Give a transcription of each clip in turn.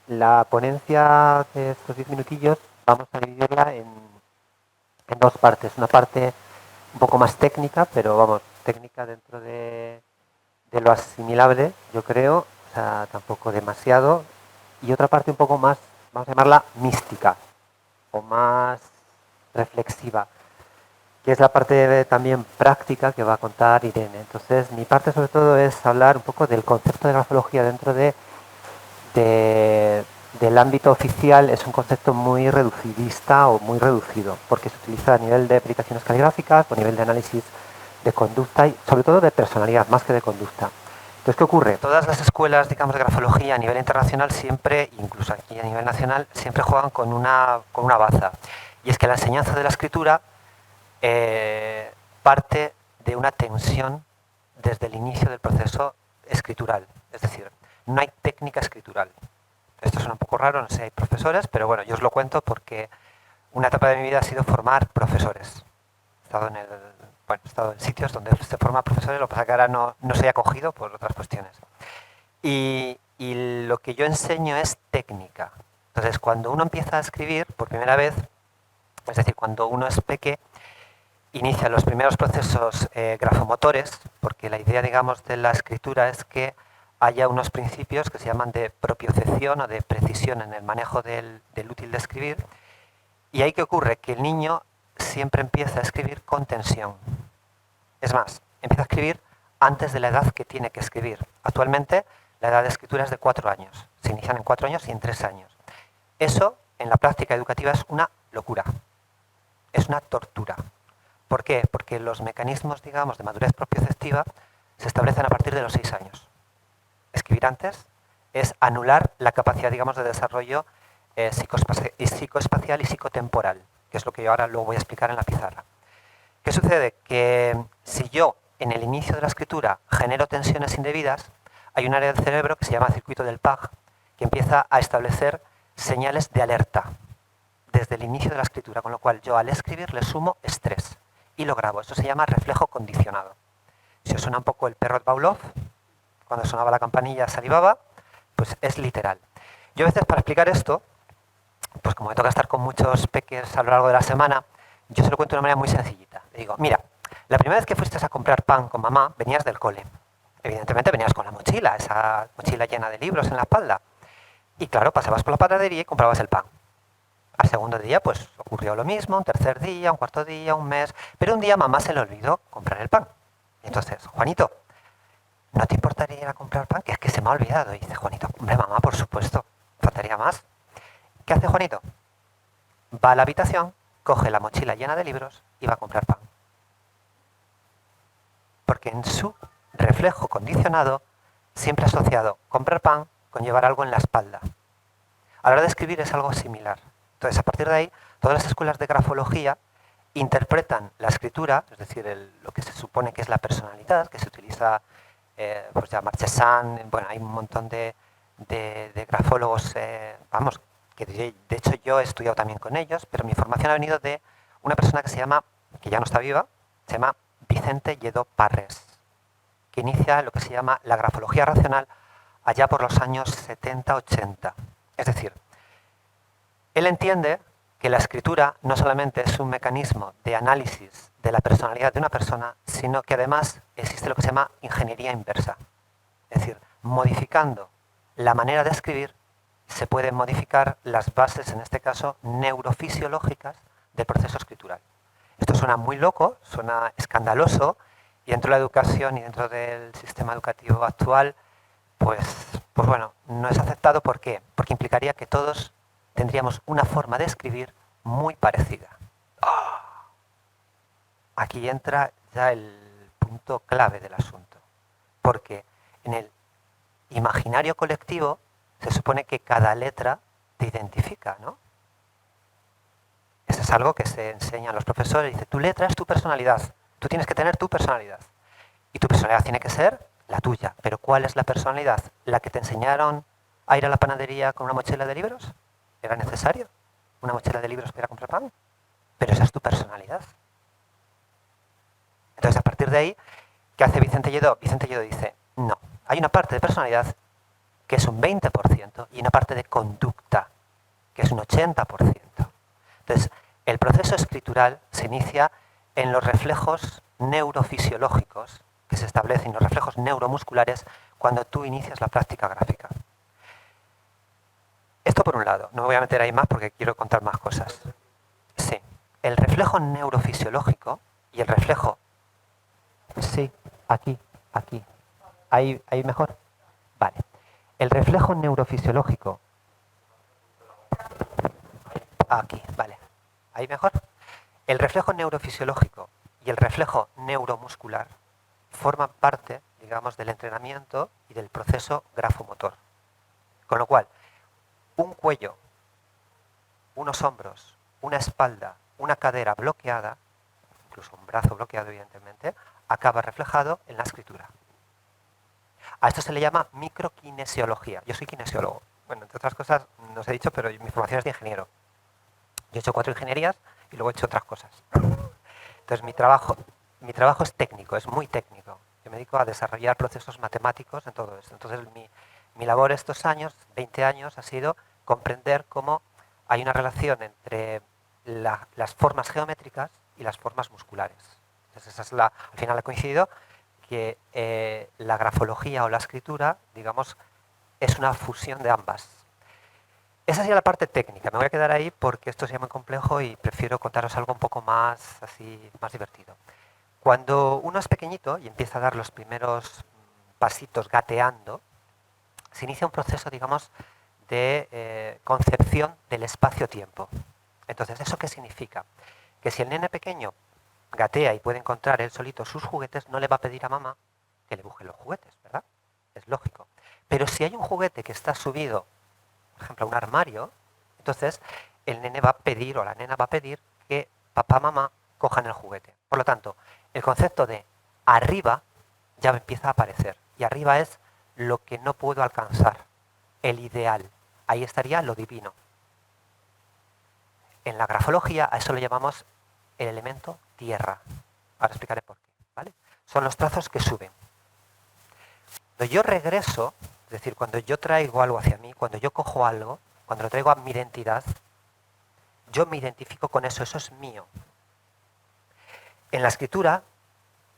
La ponencia de estos 10 minutillos vamos a dividirla en dos partes. Una parte un poco más técnica, pero vamos, técnica dentro de lo asimilable, yo creo, o sea, tampoco demasiado. Y otra parte un poco más, vamos a llamarla mística o más reflexiva, que es la parte también práctica que va a contar Irene. Entonces, mi parte sobre todo es hablar un poco del concepto de grafología dentro de- del ámbito oficial. Es un concepto muy reducidista o muy reducido, porque se utiliza a nivel de aplicaciones caligráficas o a nivel de análisis de conducta y sobre todo de personalidad, más que de conducta. Entonces, ¿qué ocurre? Todas las escuelas, digamos, de grafología a nivel internacional siempre, incluso aquí a nivel nacional, siempre juegan con una baza. Y es que la enseñanza de la escritura parte de una tensión desde el inicio del proceso escritural. Es decir, no hay técnica escritural. Esto suena un poco raro, no sé si hay profesores, pero bueno, yo os lo cuento porque una etapa de mi vida ha sido formar profesores. He estado en sitios donde se forma profesores, lo que pasa es que ahora no soy acogido por otras cuestiones. Y lo que yo enseño es técnica. Entonces, cuando uno empieza a escribir por primera vez, es decir, cuando uno es peque, inicia los primeros procesos grafomotores, porque la idea, digamos, de la escritura es que haya unos principios que se llaman de propiocepción o de precisión en el manejo del útil de escribir. Y ahí que ocurre que el niño siempre empieza a escribir con tensión. Es más, empieza a escribir antes de la edad que tiene que escribir. Actualmente la edad de escritura es de 4 años. Se inician en 4 años y en 3 años. Eso en la práctica educativa es una locura. Es una tortura. ¿Por qué? Porque los mecanismos, digamos, de madurez propioceptiva se establecen a partir de los 6 años. Escribir antes es anular la capacidad, digamos, de desarrollo psicoespacial y psicotemporal, que es lo que yo ahora luego voy a explicar en la pizarra. ¿Qué sucede? Que si yo en el inicio de la escritura genero tensiones indebidas, hay un área del cerebro que se llama circuito del PAG, que empieza a establecer señales de alerta desde el inicio de la escritura, con lo cual yo al escribir le sumo estrés y lo grabo. Eso se llama reflejo condicionado. Si os suena un poco el perro de Pavlov, cuando sonaba la campanilla salivaba, pues es literal. Yo a veces para explicar esto, pues como me toca estar con muchos peques a lo largo de la semana, yo se lo cuento de una manera muy sencillita. Le digo, mira, la primera vez que fuiste a comprar pan con mamá, venías del cole. Evidentemente venías con la mochila, esa mochila llena de libros en la espalda. Y claro, pasabas por la panadería y comprabas el pan. Al segundo día, pues ocurrió lo mismo, un tercer día, un cuarto día, un mes. Pero un día mamá se le olvidó comprar el pan. Y entonces, Juanito, ¿no te importaría ir a comprar pan? Que es que se me ha olvidado. Y dice Juanito, hombre, mamá, por supuesto, faltaría más. ¿Qué hace Juanito? Va a la habitación, coge la mochila llena de libros y va a comprar pan. Porque en su reflejo condicionado siempre ha asociado comprar pan con llevar algo en la espalda. A la hora de escribir es algo similar. Entonces, a partir de ahí, todas las escuelas de grafología interpretan la escritura, es decir, lo que se supone que es la personalidad, que se utiliza, pues ya Marchesán, bueno, hay un montón de grafólogos, vamos, que de hecho yo he estudiado también con ellos, pero mi formación ha venido de una persona que se llama, que ya no está viva, se llama Vicente Lledó Parres, que inicia lo que se llama la grafología racional allá por los años 70-80. Es decir, él entiende que la escritura no solamente es un mecanismo de análisis de la personalidad de una persona, sino que además existe lo que se llama ingeniería inversa. Es decir, modificando la manera de escribir, se pueden modificar las bases, en este caso, neurofisiológicas del proceso escritural. Esto suena muy loco, suena escandaloso, y dentro de la educación y dentro del sistema educativo actual, pues bueno, no es aceptado. ¿Por qué? Porque implicaría que todos tendríamos una forma de escribir muy parecida. Aquí entra ya el punto clave del asunto, porque en el imaginario colectivo se supone que cada letra te identifica, ¿no? Eso es algo que se enseña a los profesores. Dice, tu letra es tu personalidad. Tú tienes que tener tu personalidad. Y tu personalidad tiene que ser la tuya. Pero ¿cuál es la personalidad? ¿La que te enseñaron a ir a la panadería con una mochila de libros? ¿Era necesario una mochila de libros para ir a comprar pan? Pero esa es tu personalidad. Entonces, a partir de ahí, ¿qué hace Vicente Lledó? Vicente Lledó dice, no, hay una parte de personalidad que es un 20%, y una parte de conducta, que es un 80%. Entonces, el proceso escritural se inicia en los reflejos neurofisiológicos que se establecen, los reflejos neuromusculares, cuando tú inicias la práctica gráfica. Esto por un lado, no me voy a meter ahí más porque quiero contar más cosas. Sí, el reflejo neurofisiológico y el reflejo... Sí, aquí. ¿Ahí mejor? Vale. El reflejo neurofisiológico... Aquí, vale. ¿Ahí mejor? El reflejo neurofisiológico y el reflejo neuromuscular forman parte, digamos, del entrenamiento y del proceso grafomotor. Con lo cual, un cuello, unos hombros, una espalda, una cadera bloqueada, incluso un brazo bloqueado, evidentemente, acaba reflejado en la escritura. A esto se le llama microkinesiología. Yo soy kinesiólogo. Bueno, entre otras cosas, no os he dicho, pero mi formación es de ingeniero. Yo he hecho 4 ingenierías y luego he hecho otras cosas. Entonces, mi trabajo es técnico, es muy técnico. Yo me dedico a desarrollar procesos matemáticos en todo esto. Entonces, mi labor estos años, 20 años, ha sido comprender cómo hay una relación entre las formas geométricas y las formas musculares. Entonces, al final ha coincidido que la grafología o la escritura, digamos, es una fusión de ambas. Esa sería la parte técnica. Me voy a quedar ahí porque esto sería muy complejo y prefiero contaros algo un poco más así, más divertido. Cuando uno es pequeñito y empieza a dar los primeros pasitos gateando, se inicia un proceso, digamos, de concepción del espacio-tiempo. Entonces, ¿eso qué significa? Que si el nene pequeño gatea y puede encontrar él solito sus juguetes, no le va a pedir a mamá que le busque los juguetes, ¿verdad? Es lógico. Pero si hay un juguete que está subido, por ejemplo, a un armario, entonces el nene va a pedir o la nena va a pedir que papá o mamá cojan el juguete. Por lo tanto, el concepto de arriba ya empieza a aparecer. Y arriba es lo que no puedo alcanzar, el ideal. Ahí estaría lo divino. En la grafología a eso lo llamamos el elemento tierra. Ahora explicaré por qué, ¿vale? Son los trazos que suben. Cuando yo regreso, es decir, cuando yo traigo algo hacia mí, cuando yo cojo algo, cuando lo traigo a mi identidad, yo me identifico con eso, eso es mío. En la escritura,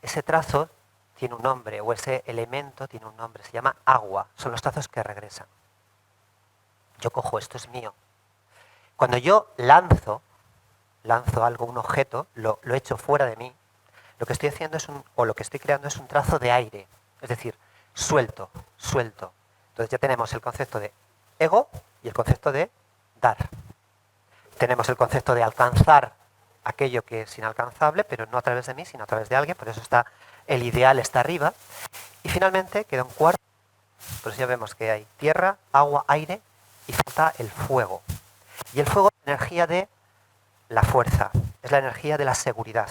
ese trazo tiene un nombre, o ese elemento tiene un nombre, se llama agua, son los trazos que regresan. Yo cojo, esto es mío. Cuando yo lanzo algo, un objeto, lo echo fuera de mí, lo que estoy haciendo lo que estoy creando es un trazo de aire, es decir, suelto. Entonces ya tenemos el concepto de ego y el concepto de dar. Tenemos el concepto de alcanzar aquello que es inalcanzable, pero no a través de mí, sino a través de alguien, por eso el ideal está arriba. Y finalmente queda un cuarto, por eso ya vemos que hay tierra, agua, aire y falta el fuego. Y el fuego es la energía de la fuerza, es la energía de la seguridad.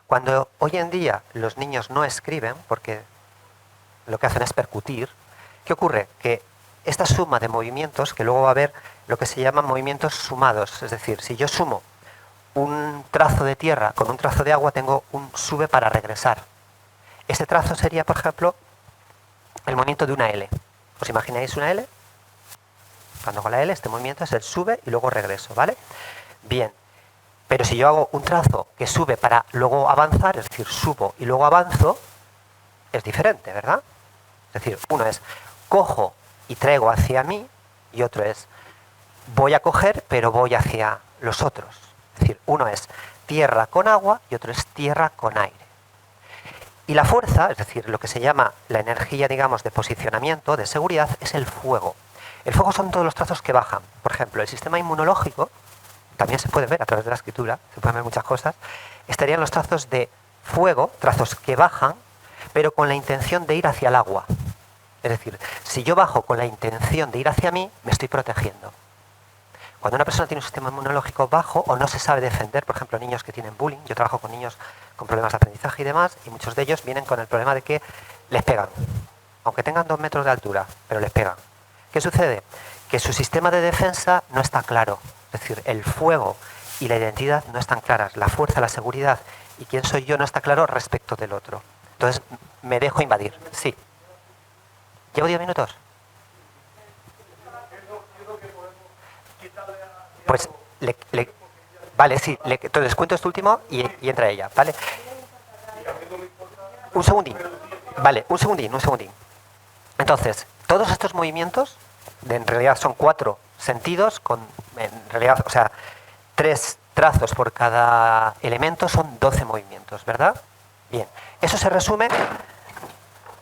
Cuando hoy en día los niños no escriben, porque lo que hacen es percutir, ¿qué ocurre? Que esta suma de movimientos, que luego va a haber lo que se llaman movimientos sumados, es decir, si yo sumo un trazo de tierra con un trazo de agua, tengo un sube para regresar. Este trazo sería, por ejemplo, el movimiento de una L. ¿Os imagináis una L? Cuando hago la L, este movimiento es el sube y luego regreso, ¿vale? Bien, pero si yo hago un trazo que sube para luego avanzar, es decir, subo y luego avanzo, es diferente, ¿verdad? Es decir, uno es cojo y traigo hacia mí y otro es voy a coger pero voy hacia los otros. Es decir, uno es tierra con agua y otro es tierra con aire. Y la fuerza, es decir, lo que se llama la energía, digamos, de posicionamiento, de seguridad, es el fuego. El fuego son todos los trazos que bajan. Por ejemplo, el sistema inmunológico, también se puede ver a través de la escritura, se pueden ver muchas cosas, estarían los trazos de fuego, trazos que bajan, pero con la intención de ir hacia el agua. Es decir, si yo bajo con la intención de ir hacia mí, me estoy protegiendo. Cuando una persona tiene un sistema inmunológico bajo o no se sabe defender, por ejemplo, niños que tienen bullying, yo trabajo con niños con problemas de aprendizaje y demás, y muchos de ellos vienen con el problema de que les pegan, aunque tengan 2 metros de altura, pero les pegan. ¿Qué sucede? Que su sistema de defensa no está claro, es decir, el fuego y la identidad no están claras, la fuerza, la seguridad y quién soy yo no está claro respecto del otro. Entonces me dejo invadir, sí. ¿Llevo 10 minutos? Pues, vale, sí, entonces cuento esto último y entra ella, ¿vale? Un segundín. Vale, un segundín. Entonces, todos estos movimientos, en realidad son 4 sentidos, en realidad, o sea, 3 trazos por cada elemento, son 12 movimientos, ¿verdad? Bien, eso se resume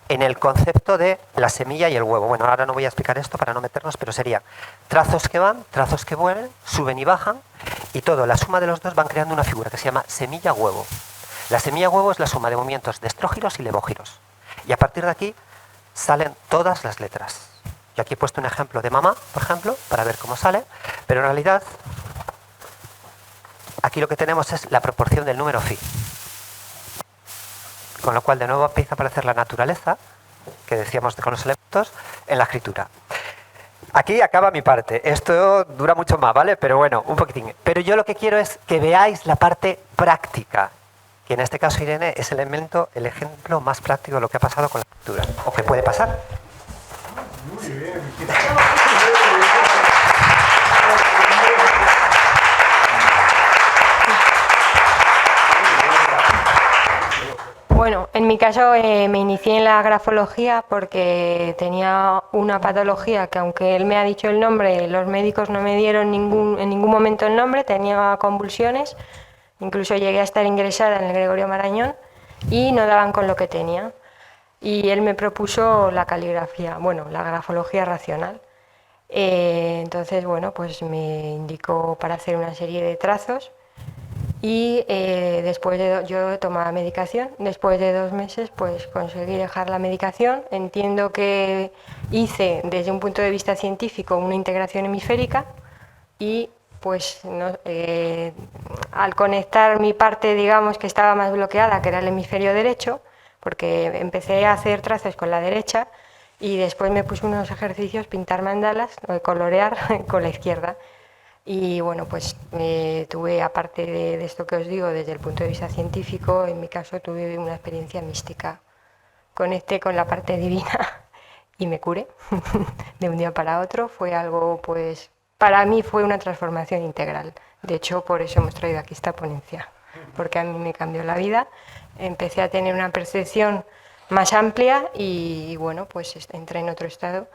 en el concepto de la semilla y el huevo. Bueno, ahora no voy a explicar esto para no meternos, pero sería trazos que van, trazos que vuelven, suben y bajan, y todo, la suma de los dos van creando una figura que se llama semilla-huevo. La semilla-huevo es la suma de movimientos de estrógiros y levógiros. Y a partir de aquí salen todas las letras. Yo aquí he puesto un ejemplo de mamá, por ejemplo, para ver cómo sale, pero en realidad aquí lo que tenemos es la proporción del número phi. Con lo cual de nuevo empieza a aparecer la naturaleza, que decíamos con los elementos, en la escritura. Aquí acaba mi parte. Esto dura mucho más, ¿vale? Pero bueno, un poquitín. Pero yo lo que quiero es que veáis la parte práctica, que en este caso, Irene, es el ejemplo más práctico de lo que ha pasado con la escritura, o que puede pasar. Muy bien. Bueno, en mi caso me inicié en la grafología porque tenía una patología que, aunque él me ha dicho el nombre, los médicos no me dieron en ningún momento el nombre. Tenía convulsiones, incluso llegué a estar ingresada en el Gregorio Marañón y no daban con lo que tenía. Y él me propuso la caligrafía, bueno, la grafología racional. Entonces, bueno, pues me indicó para hacer una serie de trazos. Y yo tomaba medicación. Después de 2 meses pues conseguí dejar la medicación. Entiendo que hice desde un punto de vista científico una integración hemisférica y pues al conectar mi parte, digamos, que estaba más bloqueada, que era el hemisferio derecho, porque empecé a hacer trazos con la derecha y después me puse unos ejercicios, pintar mandalas, colorear con la izquierda. Y bueno, pues tuve, aparte de esto que os digo, desde el punto de vista científico, en mi caso tuve una experiencia mística. Conecté con la parte divina y me curé de un día para otro. Fue algo, pues, para mí fue una transformación integral. De hecho, por eso hemos traído aquí esta ponencia, porque a mí me cambió la vida. Empecé a tener una percepción más amplia y bueno, pues entré en otro estado.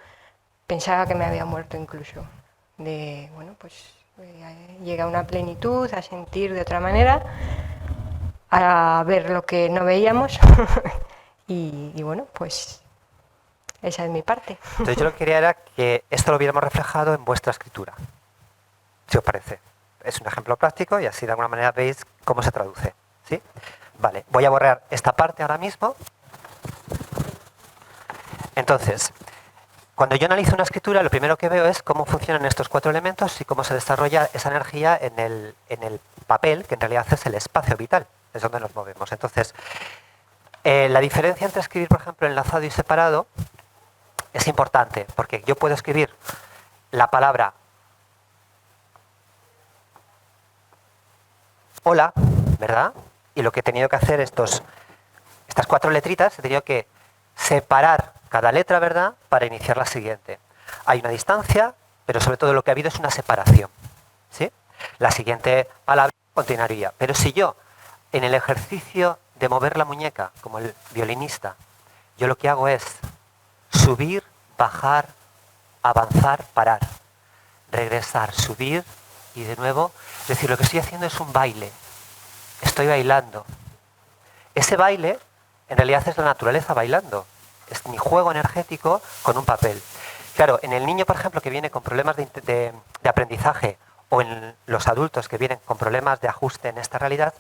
Pensaba que me había muerto incluso. Bueno, pues llega a una plenitud, a sentir de otra manera, a ver lo que no veíamos y bueno, pues esa es mi parte. Entonces yo lo que quería era que esto lo viéramos reflejado en vuestra escritura, si os parece. Es un ejemplo práctico y así de alguna manera veis cómo se traduce, ¿sí? Vale, voy a borrar esta parte ahora mismo. Entonces, cuando yo analizo una escritura, lo primero que veo es cómo funcionan estos 4 elementos y cómo se desarrolla esa energía en el papel, que en realidad es el espacio vital, es donde nos movemos. Entonces, la diferencia entre escribir, por ejemplo, enlazado y separado es importante, porque yo puedo escribir la palabra hola, ¿verdad? Y lo que he tenido que hacer estas 4 letritas, he tenido que separar cada letra, ¿verdad?, para iniciar la siguiente. Hay una distancia, pero sobre todo lo que ha habido es una separación, ¿sí? La siguiente palabra continuaría. Pero si yo, en el ejercicio de mover la muñeca, como el violinista, yo lo que hago es subir, bajar, avanzar, parar, regresar, subir y de nuevo. Es decir, lo que estoy haciendo es un baile. Estoy bailando. Ese baile, en realidad, es la naturaleza bailando. Es mi juego energético con un papel. Claro, en el niño, por ejemplo, que viene con problemas de aprendizaje, o en los adultos que vienen con problemas de ajuste en esta realidad,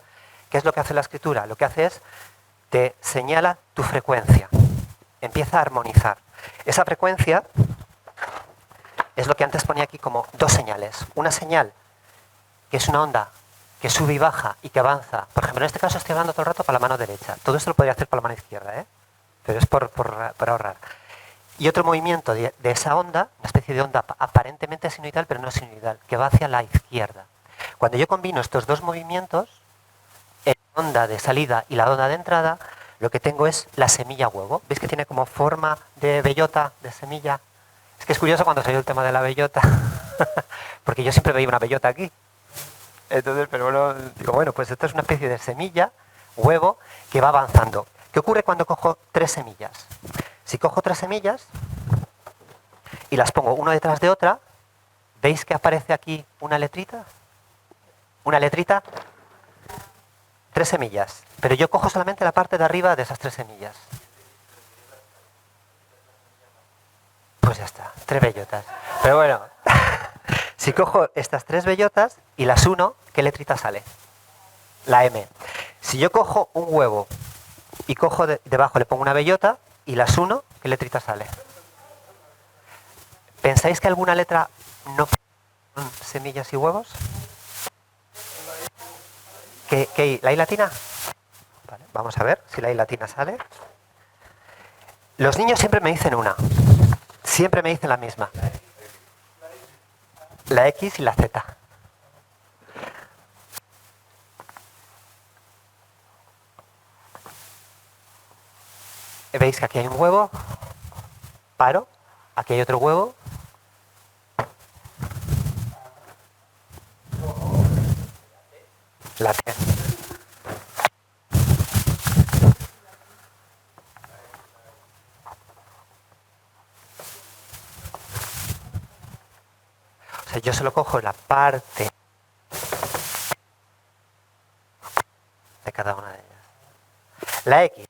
¿qué es lo que hace la escritura? Lo que hace es, te señala tu frecuencia. Empieza a armonizar. Esa frecuencia es lo que antes ponía aquí como 2 señales. Una señal, que es una onda que sube y baja y que avanza. Por ejemplo, en este caso estoy hablando todo el rato para la mano derecha. Todo esto lo podría hacer para la mano izquierda, ¿eh? Pero es por ahorrar. Y otro movimiento de esa onda, una especie de onda aparentemente sinusoidal, pero no sinusoidal, que va hacia la izquierda. Cuando yo combino estos 2 movimientos, la onda de salida y la onda de entrada, lo que tengo es la semilla huevo. ¿Veis que tiene como forma de bellota, de semilla? Es que es curioso cuando salió el tema de la bellota. Porque yo siempre veía una bellota aquí. Entonces, pero bueno, digo, bueno, pues esto es una especie de semilla, huevo, que va avanzando. ¿Qué ocurre cuando cojo 3 semillas? Si cojo 3 semillas y las pongo una detrás de otra, ¿veis que aparece aquí una letrita? Una letrita, 3 semillas. Pero yo cojo solamente la parte de arriba de esas 3 semillas. Pues ya está, 3 bellotas. Pero bueno, si cojo estas 3 bellotas y las uno, ¿qué letrita sale? La M. Si yo cojo un huevo y cojo debajo, le pongo una bellota y las uno, ¿qué letrita sale? ¿Pensáis que alguna letra no son semillas y huevos? ¿Qué ¿La I latina? Vale, vamos a ver si la I latina sale. Los niños siempre me dicen una. Siempre me dicen la misma. La X y la Z. ¿Veis que aquí hay un huevo? Paro. Aquí hay otro huevo. La T. O sea, yo solo cojo la parte de cada una de ellas. La X.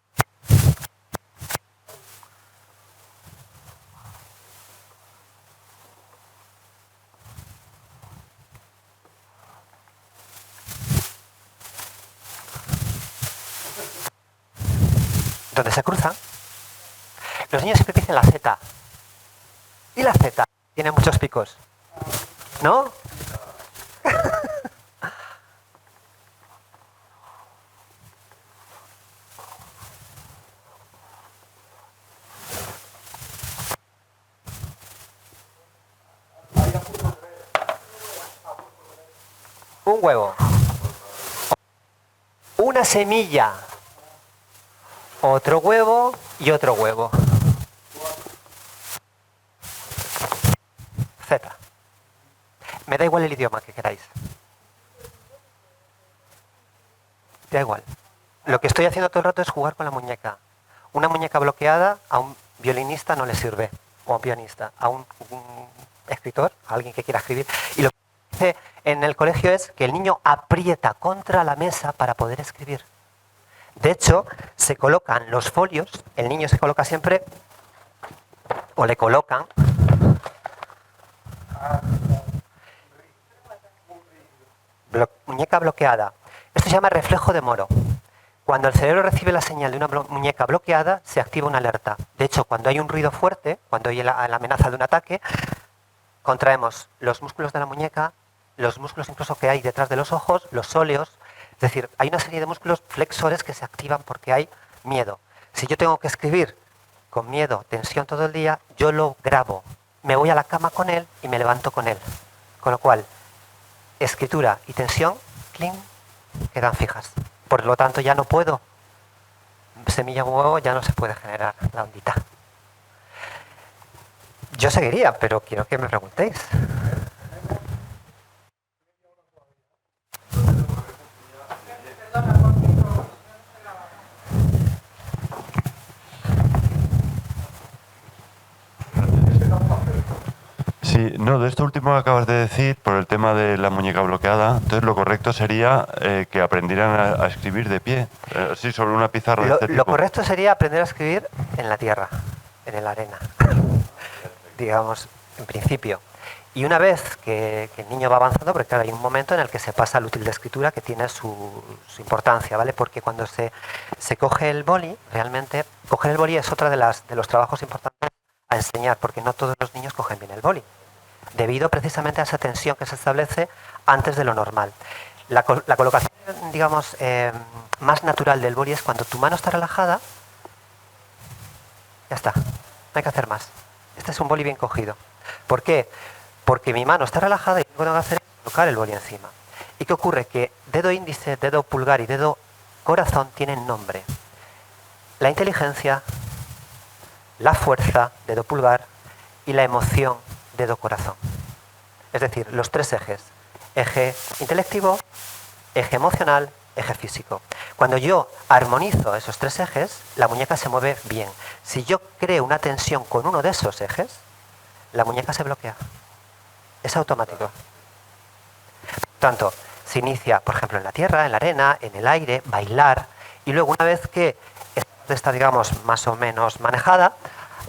Donde se cruzan, los niños siempre dicen la Z. Y la Z tiene muchos picos. ¿No? Un huevo. Una semilla. Otro huevo y otro huevo. Z. Me da igual el idioma que queráis. Da igual. Lo que estoy haciendo todo el rato es jugar con la muñeca. Una muñeca bloqueada a un violinista no le sirve. O a un pianista. A un escritor, a alguien que quiera escribir. Y lo que hace en el colegio es que el niño aprieta contra la mesa para poder escribir. De hecho, se colocan los folios, el niño se coloca siempre, o le colocan, muñeca bloqueada. Esto se llama reflejo de Moro. Cuando el cerebro recibe la señal de una muñeca bloqueada, se activa una alerta. De hecho, cuando hay un ruido fuerte, cuando hay la amenaza de un ataque, contraemos los músculos de la muñeca, los músculos incluso que hay detrás de los ojos, los sóleos. Es decir, hay una serie de músculos flexores que se activan porque hay miedo. Si yo tengo que escribir con miedo, tensión todo el día, yo lo grabo. Me voy a la cama con él y me levanto con él. Con lo cual, escritura y tensión, cling, quedan fijas. Por lo tanto, ya no puedo. Semilla huevo ya no se puede generar la ondita. Yo seguiría, pero quiero que me preguntéis. Sí, no, de esto último que acabas de decir, por el tema de la muñeca bloqueada, entonces lo correcto sería que aprendieran a escribir de pie, así sobre una pizarra de este tipo. Lo correcto sería aprender a escribir en la tierra, en la arena, digamos, en principio. Y una vez que el niño va avanzando, porque claro, hay un momento en el que se pasa al útil de escritura que tiene su importancia, ¿vale? Porque cuando se coge el boli, realmente, coger el boli es otra de los trabajos importantes a enseñar, porque no todos los niños cogen bien el boli, debido precisamente a esa tensión que se establece antes de lo normal. La colocación, digamos, más natural del boli es cuando tu mano está relajada, ya está, no hay que hacer más. Este es un boli bien cogido. ¿Por qué? Porque mi mano está relajada y lo que tengo que hacer es colocar el boli encima. ¿Y qué ocurre? Que dedo índice, dedo pulgar y dedo corazón tienen nombre. La inteligencia, la fuerza, dedo pulgar, y la emoción, dedo corazón. Es decir, los tres ejes. Eje intelectivo, eje emocional, eje físico. Cuando yo armonizo esos tres ejes, la muñeca se mueve bien. Si yo creo una tensión con uno de esos ejes, la muñeca se bloquea. Es automático. Por tanto, se inicia, por ejemplo, en la tierra, en la arena, en el aire, bailar, y luego una vez que está, digamos, más o menos manejada,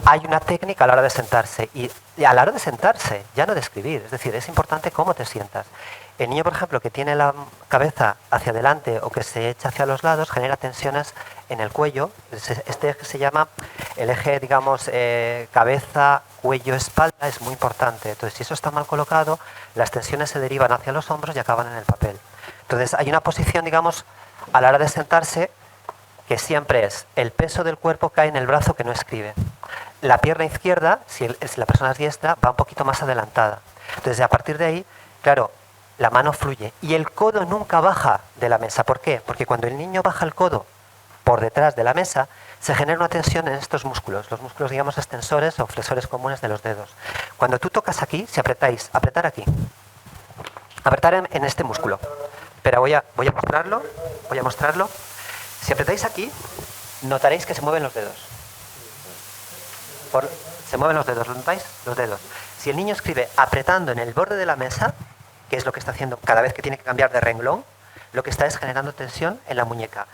hay una técnica a la hora de sentarse. Y a la hora de sentarse, ya no de escribir, es decir, es importante cómo te sientas. El niño, por ejemplo, que tiene la cabeza hacia adelante o que se echa hacia los lados, genera tensiones en el cuello. Este eje se llama el eje, digamos, cabeza, cuello, espalda, es muy importante. Entonces, si eso está mal colocado, las tensiones se derivan hacia los hombros y acaban en el papel. Entonces, hay una posición, digamos, a la hora de sentarse, que siempre es el peso del cuerpo cae en el brazo que no escribe. La pierna izquierda, si la persona es diestra, va un poquito más adelantada. Entonces, a partir de ahí, claro, la mano fluye. Y el codo nunca baja de la mesa. ¿Por qué? Porque cuando el niño baja el codo por detrás de la mesa, se genera una tensión en estos músculos, los músculos, digamos, extensores o flexores comunes de los dedos. Cuando tú tocas aquí, si apretáis, apretar aquí, apretar en este músculo. Pero voy a mostrarlo. Si apretáis aquí, notaréis que se mueven los dedos. Se mueven los dedos, ¿lo notáis? Los dedos. Si el niño escribe apretando en el borde de la mesa, que es lo que está haciendo cada vez que tiene que cambiar de renglón, lo que está es generando tensión en la muñeca.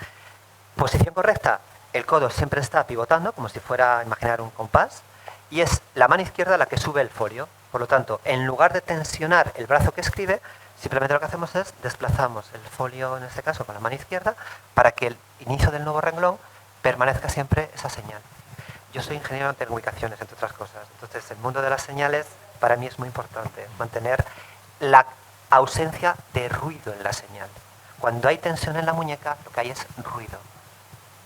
Posición correcta, el codo siempre está pivotando, como si fuera, imaginar, un compás, y es la mano izquierda la que sube el folio. Por lo tanto, en lugar de tensionar el brazo que escribe, simplemente lo que hacemos es desplazamos el folio, en este caso, con la mano izquierda, para que el inicio del nuevo renglón permanezca siempre esa señal. Yo soy ingeniero en telecomunicaciones, entre otras cosas. Entonces, el mundo de las señales para mí es muy importante. Mantener la ausencia de ruido en la señal. Cuando hay tensión en la muñeca, lo que hay es ruido.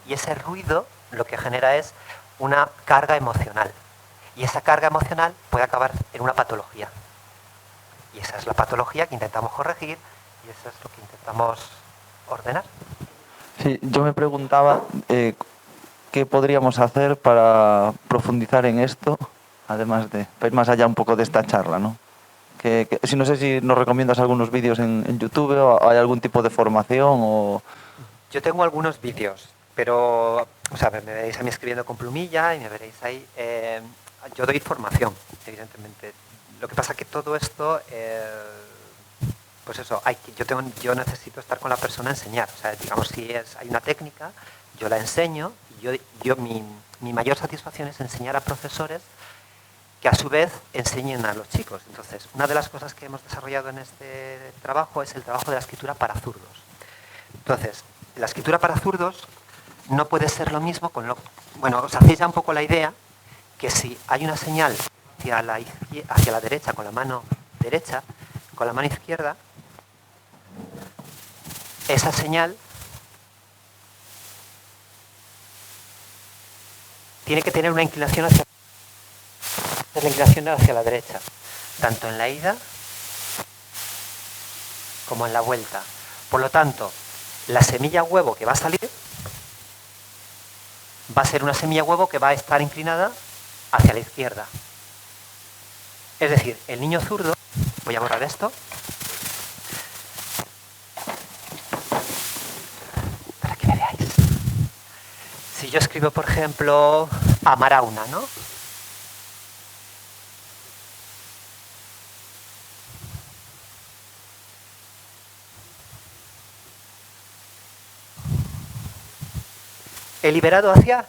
Y ese ruido lo que genera es una carga emocional. Y esa carga emocional puede acabar en una patología. Y esa es la patología que intentamos corregir y eso es lo que intentamos ordenar. Sí, yo me preguntaba qué podríamos hacer para profundizar en esto, además de ir más allá un poco de esta charla, ¿no? Si no sé si nos recomiendas algunos vídeos en YouTube o hay algún tipo de formación o... Yo tengo algunos vídeos, pero o sea, me veréis a mí escribiendo con plumilla y me veréis ahí. Yo doy formación, evidentemente. Lo que pasa es que todo esto, pues eso, yo necesito estar con la persona a enseñar. O sea, digamos, si hay una técnica, yo la enseño y mi mayor satisfacción es enseñar a profesores que a su vez enseñen a los chicos. Entonces, una de las cosas que hemos desarrollado en este trabajo es el trabajo de la escritura para zurdos. Entonces, la escritura para zurdos no puede ser lo mismo bueno, os hacéis ya un poco la idea que si hay una señal hacia la derecha con la mano derecha, con la mano izquierda, esa señal tiene que tener una inclinación hacia la derecha, tanto en la ida como en la vuelta. Por lo tanto, la semilla huevo que va a salir va a ser una semilla huevo que va a estar inclinada hacia la izquierda. Es decir, el niño zurdo, voy a borrar esto, para que me veáis. Si yo escribo, por ejemplo, Amarauna, ¿no? ¿He liberado hacia?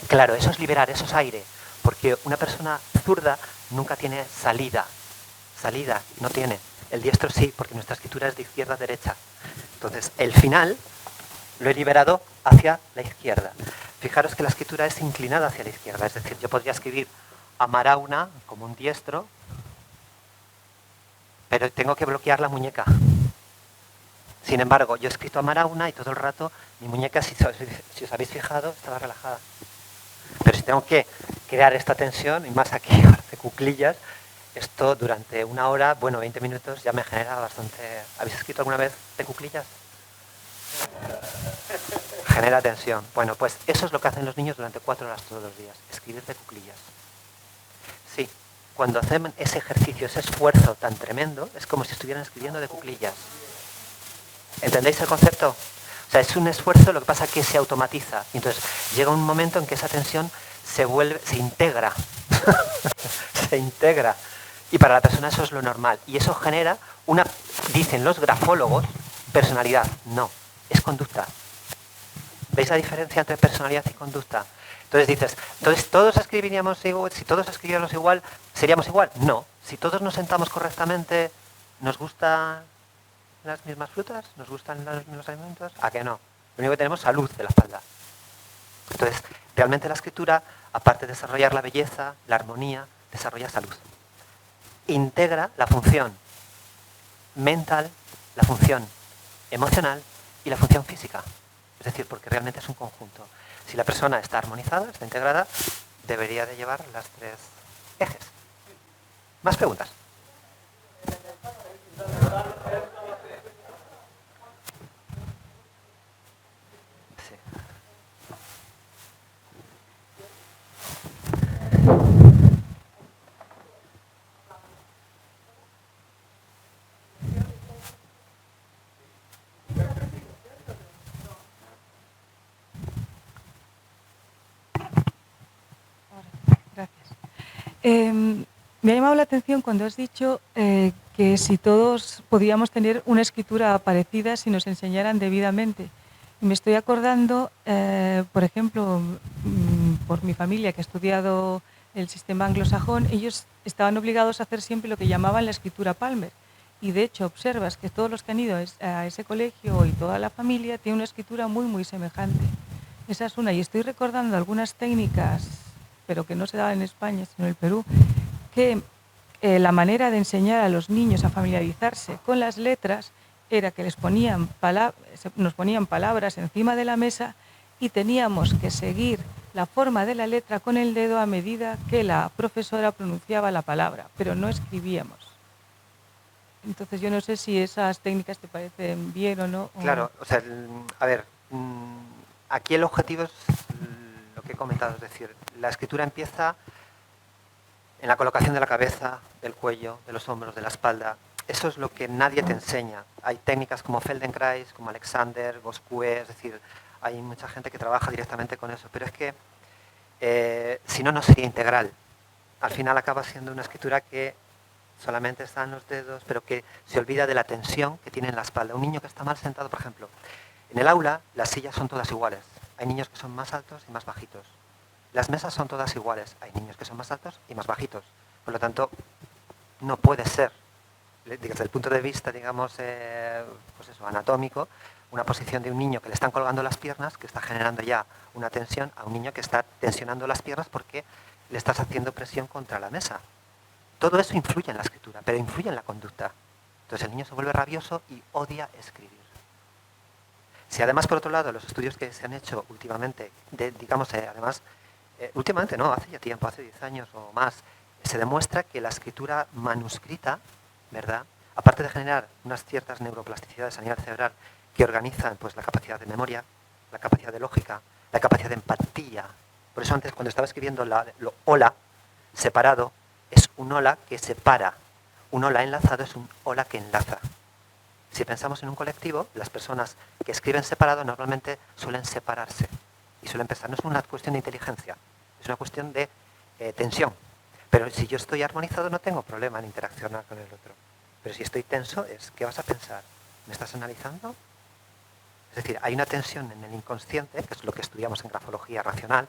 Claro, eso es liberar, eso es aire. Porque una persona zurda nunca tiene salida. Salida no tiene. El diestro sí, porque nuestra escritura es de izquierda a derecha. Entonces, el final lo he liberado hacia la izquierda. Fijaros que la escritura es inclinada hacia la izquierda. Es decir, yo podría escribir Amarauna como un diestro, pero tengo que bloquear la muñeca. Sin embargo, yo he escrito Amarauna y todo el rato mi muñeca, si os habéis fijado, estaba relajada. Pero si tengo que crear esta tensión, y más aquí de cuclillas, esto durante una hora, bueno, 20 minutos, ya me genera bastante... ¿Habéis escrito alguna vez de cuclillas? Genera tensión. Bueno, pues eso es lo que hacen los niños durante 4 horas todos los días, escribir de cuclillas. Sí, cuando hacen ese ejercicio, ese esfuerzo tan tremendo, es como si estuvieran escribiendo de cuclillas. ¿Entendéis el concepto? O sea, es un esfuerzo, lo que pasa es que se automatiza. Y entonces llega un momento en que esa tensión se integra. Se integra. Y para la persona eso es lo normal. Y eso genera una, dicen los grafólogos, personalidad. No, es conducta. ¿Veis la diferencia entre personalidad y conducta? Entonces dices, entonces todos escribiríamos igual, si todos escribiéramos igual, ¿seríamos igual? No. Si todos nos sentamos correctamente, ¿nos gustan las mismas frutas? ¿Nos gustan los mismos alimentos? ¿A qué no? Lo único que tenemos es salud de la espalda. Entonces, realmente la escritura, aparte de desarrollar la belleza, la armonía, desarrolla salud. Integra la función mental, la función emocional y la función física. Es decir, porque realmente es un conjunto. Si la persona está armonizada, está integrada, debería de llevar las 3 ejes. ¿Más preguntas? Sí. Gracias. Me ha llamado la atención cuando has dicho que si todos podíamos tener una escritura parecida si nos enseñaran debidamente. Y me estoy acordando, por ejemplo, por mi familia que ha estudiado el sistema anglosajón, ellos estaban obligados a hacer siempre lo que llamaban la escritura Palmer. Y de hecho observas que todos los que han ido a ese colegio y toda la familia tienen una escritura muy, muy semejante. Esa es una. Y estoy recordando algunas técnicas, pero que no se daban en España, sino en el Perú, que la manera de enseñar a los niños a familiarizarse con las letras era que nos ponían palabras encima de la mesa y teníamos que seguir la forma de la letra con el dedo a medida que la profesora pronunciaba la palabra, pero no escribíamos. Entonces yo no sé si esas técnicas te parecen bien o no. Claro, o sea, a ver, aquí el objetivo es lo que he comentado, es decir, la escritura empieza en la colocación de la cabeza, del cuello, de los hombros, de la espalda. Eso es lo que nadie te enseña. Hay técnicas como Feldenkrais, como Alexander, Bosquet, es decir, hay mucha gente que trabaja directamente con eso, pero es que si no, no sería integral. Al final acaba siendo una escritura que solamente está en los dedos, pero que se olvida de la tensión que tiene en la espalda. Un niño que está mal sentado, por ejemplo, en el aula las sillas son todas iguales. Hay niños que son más altos y más bajitos. Las mesas son todas iguales. Hay niños que son más altos y más bajitos. Por lo tanto, no puede ser, desde el punto de vista, digamos, pues eso, anatómico, una posición de un niño que le están colgando las piernas, que está generando ya una tensión, a un niño que está tensionando las piernas porque le estás haciendo presión contra la mesa. Todo eso influye en la escritura, pero influye en la conducta. Entonces el niño se vuelve rabioso y odia escribir. Si además, por otro lado, los estudios que se han hecho últimamente, últimamente no, hace ya tiempo, hace 10 años o más, se demuestra que la escritura manuscrita, ¿verdad?, aparte de generar unas ciertas neuroplasticidades a nivel cerebral que organizan pues, la capacidad de memoria, la capacidad de lógica, la capacidad de empatía. Por eso antes, cuando estaba escribiendo lo hola, separado, es un hola que separa. Un hola enlazado es un hola que enlaza. Si pensamos en un colectivo, las personas que escriben separado normalmente suelen separarse. Y suelen pensar, no es una cuestión de inteligencia, es una cuestión de tensión. Pero si yo estoy armonizado no tengo problema en interaccionar con el otro. Pero si estoy tenso, ¿qué vas a pensar? ¿Me estás analizando? Es decir, hay una tensión en el inconsciente, que es lo que estudiamos en grafología racional,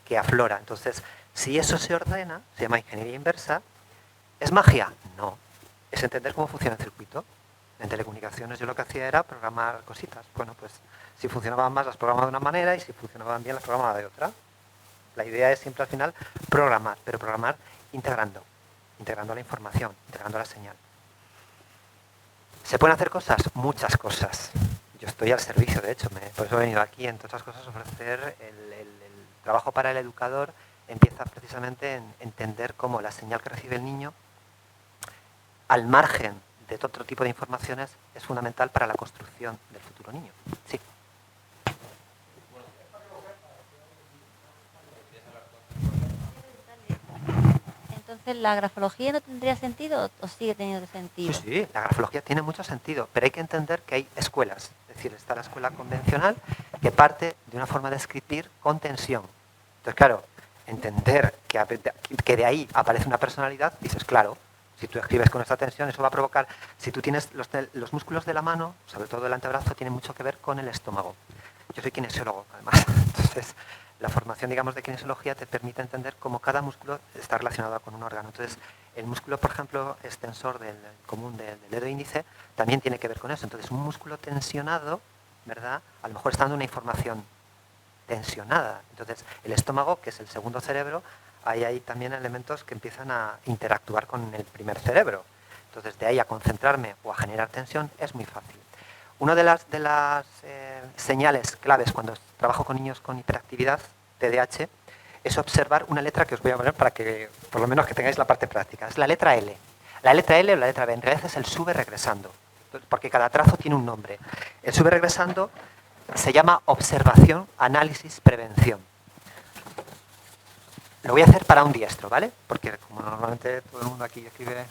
que aflora. Entonces, si eso se ordena, se llama ingeniería inversa. ¿Es magia? No. Es entender cómo funciona el circuito. En telecomunicaciones yo lo que hacía era programar cositas. Bueno, pues si funcionaban más las programaba de una manera y si funcionaban bien las programaba de otra. La idea es siempre al final programar, pero programar integrando la información, integrando la señal. ¿Se pueden hacer cosas? Muchas cosas. Yo estoy al servicio, de hecho, por eso he venido aquí, entre otras cosas, ofrecer el trabajo para el educador. Empieza precisamente en entender cómo la señal que recibe el niño, al margen de otro tipo de informaciones, es fundamental para la construcción del futuro niño. Sí. Entonces, ¿la grafología no tendría sentido o sigue teniendo sentido? Sí, sí, la grafología tiene mucho sentido, pero hay que entender que hay escuelas. Es decir, está la escuela convencional que parte de una forma de escribir con tensión. Entonces, claro, entender que de ahí aparece una personalidad, dices, claro, si tú escribes con esta tensión, eso va a provocar... Si tú tienes los músculos de la mano, sobre todo el antebrazo, tienen mucho que ver con el estómago. Yo soy kinesiólogo, además. Entonces, la formación, digamos, de kinesiología te permite entender cómo cada músculo está relacionado con un órgano. Entonces, el músculo, por ejemplo, extensor del común del dedo índice, también tiene que ver con eso. Entonces, un músculo tensionado, ¿verdad? A lo mejor está dando una información tensionada. Entonces, el estómago, que es el segundo cerebro, hay también elementos que empiezan a interactuar con el primer cerebro. Entonces, de ahí a concentrarme o a generar tensión es muy fácil. Una de las señales claves cuando trabajo con niños con hiperactividad, TDAH, es observar una letra que os voy a poner para que, por lo menos, que tengáis la parte práctica. Es la letra L. La letra L o la letra B, en realidad es el sube regresando, porque cada trazo tiene un nombre. El sube regresando se llama observación, análisis, prevención. Lo voy a hacer para un diestro, ¿vale? Porque como normalmente todo el mundo aquí escribe...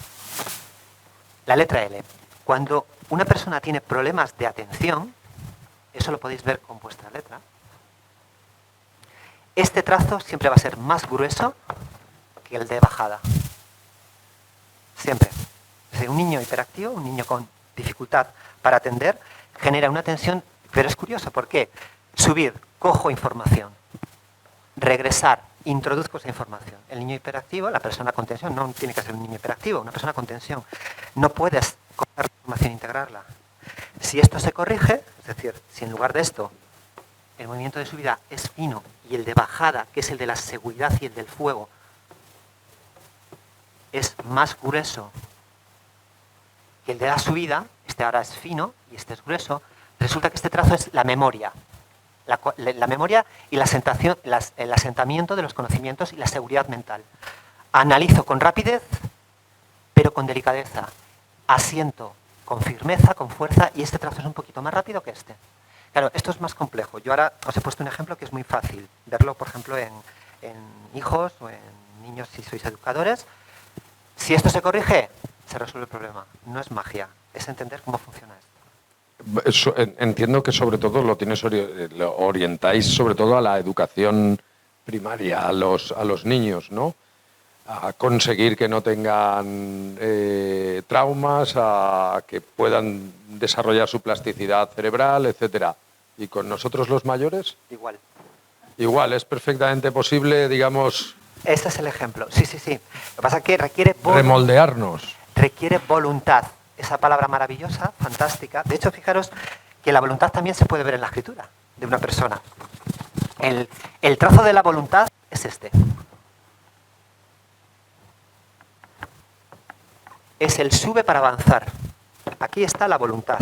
La letra L. Cuando una persona tiene problemas de atención, eso lo podéis ver con vuestra letra, este trazo siempre va a ser más grueso que el de bajada. Siempre. Es decir, un niño hiperactivo, un niño con dificultad para atender, genera una tensión, pero es curioso, ¿por qué? Subir, cojo información. Regresar, introduzco esa información. El niño hiperactivo, la persona con tensión, no tiene que ser un niño hiperactivo, una persona con tensión. No puedes coger la información e integrarla. Si esto se corrige, es decir, si en lugar de esto el movimiento de subida es fino y el de bajada, que es el de la seguridad y el del fuego, es más grueso que el de la subida, este ahora es fino y este es grueso, resulta que este trazo es la memoria. La memoria y el asentamiento de los conocimientos y la seguridad mental. Analizo con rapidez, pero con delicadeza. Asiento con firmeza, con fuerza, y este trazo es un poquito más rápido que este. Claro, esto es más complejo. Yo ahora os he puesto un ejemplo que es muy fácil. Verlo, por ejemplo, en hijos o en niños si sois educadores. Si esto se corrige, se resuelve el problema. No es magia, es entender cómo funciona esto. Entiendo que sobre todo lo orientáis sobre todo a la educación primaria, a los niños, ¿no? A conseguir que no tengan traumas, a que puedan desarrollar su plasticidad cerebral, etcétera. ¿Y con nosotros los mayores? Igual. Igual, es perfectamente posible, digamos... Este es el ejemplo. Sí, sí, sí. Lo que pasa es que requiere remoldearnos. Requiere voluntad. Esa palabra maravillosa, fantástica. De hecho, fijaros que la voluntad también se puede ver en la escritura de una persona. El trazo de la voluntad es este. Es el sube para avanzar. Aquí está la voluntad.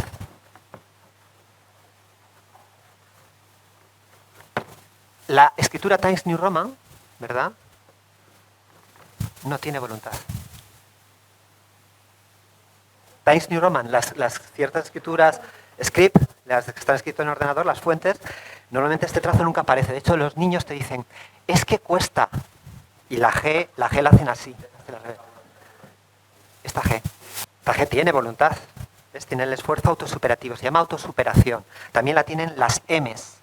La escritura Times New Roman, ¿verdad? No tiene voluntad. Times New Roman, las ciertas escrituras script, las que están escritas en ordenador, las fuentes, normalmente este trazo nunca aparece. De hecho, los niños te dicen, es que cuesta. Y la G la hacen así. Esta G tiene voluntad. ¿Ves? Tiene el esfuerzo autosuperativo. Se llama autosuperación. También la tienen las M's.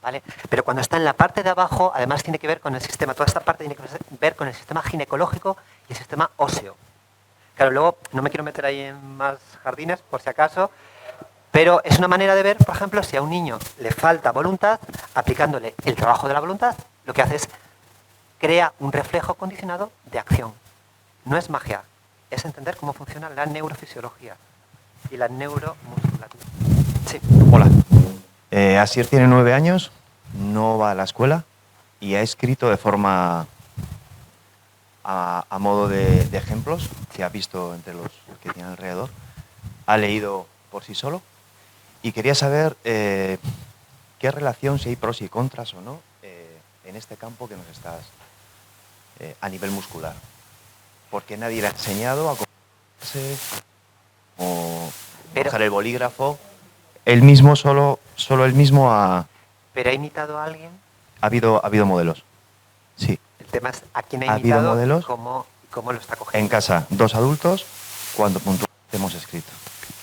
¿Vale? Pero cuando está en la parte de abajo, además tiene que ver con el sistema, toda esta parte tiene que ver con el sistema ginecológico y el sistema óseo. Claro, luego no me quiero meter ahí en más jardines, por si acaso, pero es una manera de ver, por ejemplo, si a un niño le falta voluntad, aplicándole el trabajo de la voluntad, lo que hace es crea un reflejo condicionado de acción. No es magia, es entender cómo funciona la neurofisiología y la neuromusculatura. Sí. Hola. Asier tiene 9 años, no va a la escuela y ha escrito de forma a modo de ejemplos, que ha visto entre los que tiene alrededor, ha leído por sí solo y quería saber qué relación, si hay pros y contras o no, en este campo que nos estás a nivel muscular. Porque nadie le ha enseñado a comportarse o usar el bolígrafo. Él mismo, solo él mismo ha... ¿Pero ha imitado a alguien? Ha habido modelos, sí. El tema es a quién ha ¿Ha habido imitado modelos? y cómo lo está cogiendo. En casa, 2 adultos, ¿cuánto puntualmente hemos escrito?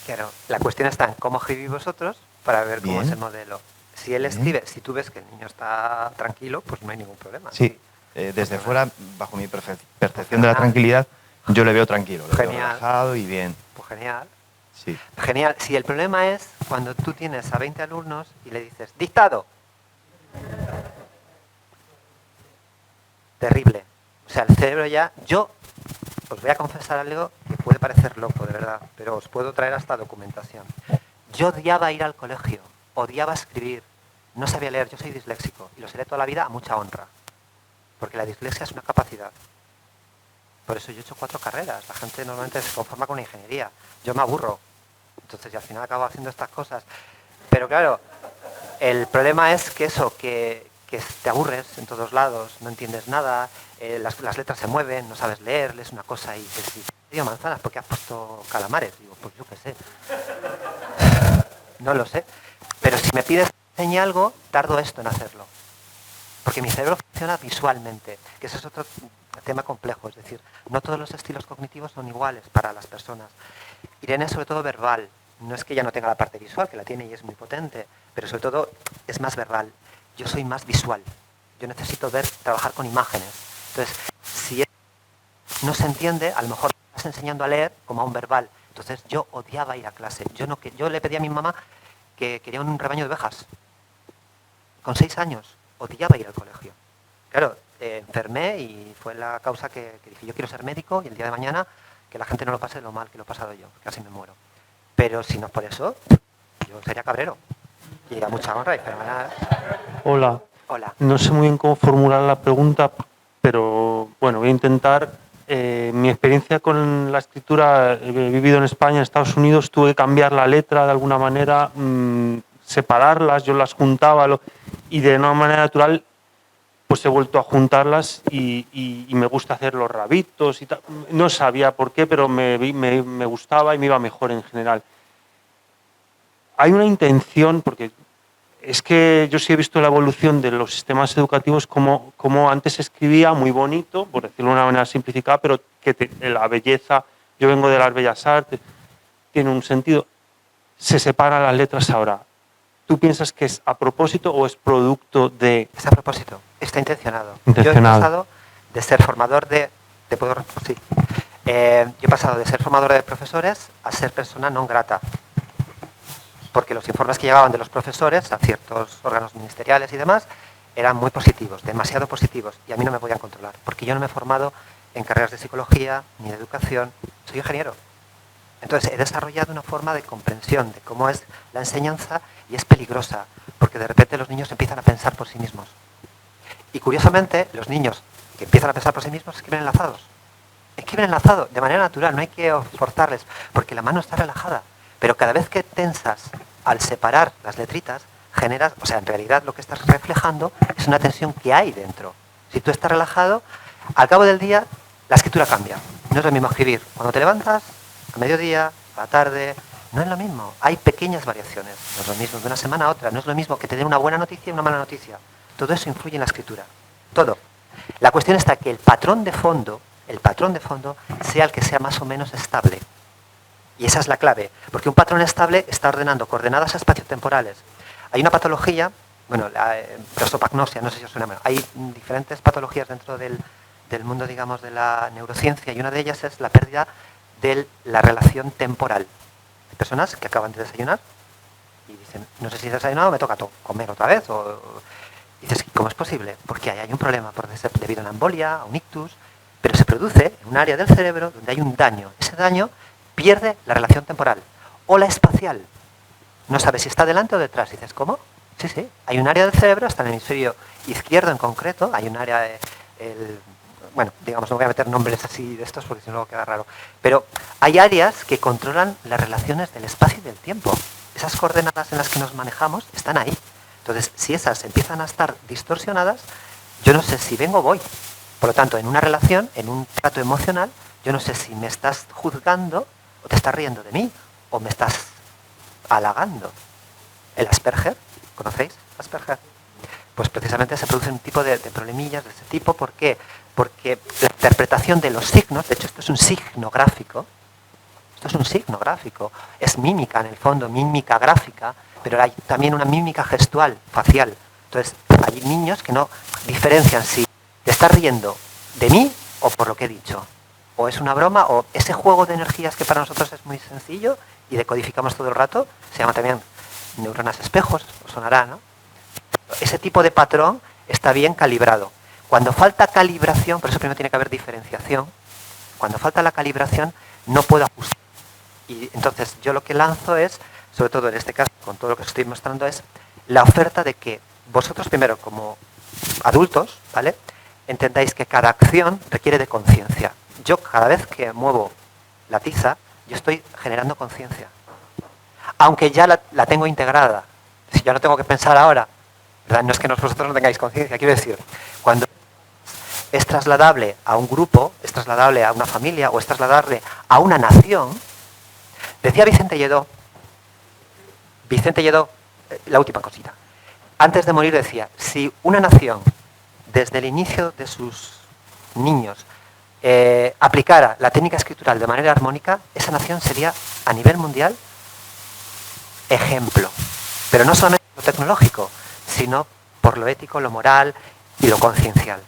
Claro, la cuestión está en cómo escribís vosotros para ver cómo Bien. es el modelo. Si él Bien. escribe, si tú ves que el niño está tranquilo, pues no hay ningún problema. Sí, desde fuera, bajo mi percepción de la tranquilidad, yo le veo tranquilo, le veo Genial. relajado y bien. Pues genial. Sí. Genial. Si el problema es cuando tú tienes a 20 alumnos y le dices, dictado. Terrible. O sea, el cerebro ya... Yo os voy a confesar algo que puede parecer loco, de verdad, pero os puedo traer hasta documentación. Yo odiaba ir al colegio, odiaba escribir, no sabía leer, yo soy disléxico y lo seré toda la vida a mucha honra, porque la dislexia es una capacidad. Por eso yo he hecho 4 carreras, la gente normalmente se conforma con una ingeniería, yo me aburro, entonces y al final acabo haciendo estas cosas. Pero claro, el problema es que eso, que te aburres en todos lados, no entiendes nada, las letras se mueven, no sabes leer, lees una cosa y dices, tío, manzanas, ¿por qué has puesto calamares? Digo, pues yo qué sé. No lo sé. Pero si me pides que enseñe algo, tardo esto en hacerlo. Porque mi cerebro funciona visualmente, que ese es otro tema complejo. Es decir, no todos los estilos cognitivos son iguales para las personas. Irene es sobre todo verbal. No es que ella no tenga la parte visual, que la tiene y es muy potente, pero sobre todo es más verbal. Yo soy más visual. Yo necesito ver, trabajar con imágenes. Entonces, si no se entiende, a lo mejor estás enseñando a leer como a un verbal. Entonces, yo odiaba ir a clase. Yo le pedí a mi mamá que quería un rebaño de ovejas. Con 6 años, odiaba ir al colegio. Claro, enfermé y fue la causa que dije, yo quiero ser médico y el día de mañana que la gente no lo pase lo mal que lo he pasado yo, casi me muero. Pero si no es por eso, yo sería cabrero. Y a mucha honra y fenomenal. Hola. Hola. No sé muy bien cómo formular la pregunta, pero bueno, voy a intentar. Mi experiencia con la escritura, he vivido en España, en Estados Unidos, tuve que cambiar la letra de alguna manera, separarlas, yo las juntaba y de una manera natural pues he vuelto a juntarlas y me gusta hacer los rabitos y tal. No sabía por qué, pero me gustaba y me iba mejor en general. Hay una intención, porque es que yo sí he visto la evolución de los sistemas educativos, como antes se escribía muy bonito, por decirlo de una manera simplificada, pero que la belleza, yo vengo de las bellas artes, tiene un sentido. Se separan las letras ahora. ¿Tú piensas que es a propósito o es producto de...? Es a propósito, está intencionado. Intencionado. Yo he pasado de ser formador de... ¿Te puedo responder? Sí. Yo he pasado de ser formador de profesores a ser persona non grata. Porque los informes que llegaban de los profesores a ciertos órganos ministeriales y demás eran muy positivos, demasiado positivos, y a mí no me podían controlar, porque yo no me he formado en carreras de psicología ni de educación, soy ingeniero. Entonces he desarrollado una forma de comprensión de cómo es la enseñanza y es peligrosa, porque de repente los niños empiezan a pensar por sí mismos. Y curiosamente, los niños que empiezan a pensar por sí mismos escriben enlazados. Escriben enlazado de manera natural, no hay que forzarles, porque la mano está relajada. Pero cada vez que tensas al separar las letritas, generas, o sea, en realidad lo que estás reflejando es una tensión que hay dentro. Si tú estás relajado, al cabo del día la escritura cambia. No es lo mismo escribir cuando te levantas, a mediodía, a la tarde, no es lo mismo. Hay pequeñas variaciones. No es lo mismo de una semana a otra, no es lo mismo que te den una buena noticia y una mala noticia. Todo eso influye en la escritura. Todo. La cuestión está que el patrón de fondo sea el que sea más o menos estable. Y esa es la clave, porque un patrón estable está ordenando coordenadas espaciotemporales. Hay una patología, bueno, la prosopagnosia, no sé si os suena, hay diferentes patologías dentro del mundo, digamos, de la neurociencia, y una de ellas es la pérdida de la relación temporal. Hay personas que acaban de desayunar y dicen, no sé si he desayunado, me toca comer otra vez, y dices, ¿cómo es posible? Porque hay un problema debido a una embolia, a un ictus, pero se produce en un área del cerebro donde hay un daño. Ese daño pierde la relación temporal o la espacial. No sabes si está delante o detrás. Dices, ¿cómo? Sí, sí. Hay un área del cerebro, hasta el hemisferio izquierdo en concreto, hay un área, bueno, digamos, no voy a meter nombres así de estos porque si no queda raro, pero hay áreas que controlan las relaciones del espacio y del tiempo. Esas coordenadas en las que nos manejamos están ahí. Entonces, si esas empiezan a estar distorsionadas, yo no sé si vengo o voy. Por lo tanto, en una relación, en un trato emocional, yo no sé si me estás juzgando o te estás riendo de mí, o me estás halagando. El Asperger, ¿conocéis Asperger? Pues precisamente precisamente se producen un tipo de problemillas de ese tipo. ¿Por qué? Porque la interpretación de los signos, de hecho esto es un signo gráfico, es mímica en el fondo, mímica gráfica, pero hay también una mímica gestual, facial. Entonces hay niños que no diferencian si te estás riendo de mí o por lo que he dicho. O es una broma, o ese juego de energías que para nosotros es muy sencillo y decodificamos todo el rato, se llama también neuronas espejos, os sonará, ¿no? Ese tipo de patrón está bien calibrado. Cuando falta calibración, por eso primero tiene que haber diferenciación, cuando falta la calibración no puedo ajustar. Y entonces yo lo que lanzo es, sobre todo en este caso, con todo lo que os estoy mostrando, es la oferta de que vosotros primero como adultos, ¿vale?, entendáis que cada acción requiere de conciencia. Yo cada vez que muevo la tiza, yo estoy generando conciencia. Aunque ya la tengo integrada. Si yo no tengo que pensar ahora, ¿verdad? No es que vosotros no tengáis conciencia, quiero decir, cuando es trasladable a un grupo, es trasladable a una familia o es trasladable a una nación, decía Vicente Lledó, la última cosita, antes de morir decía, si una nación desde el inicio de sus niños aplicara la técnica escritural de manera armónica, esa nación sería a nivel mundial ejemplo, pero no solamente por lo tecnológico, sino por lo ético, lo moral y lo conciencial.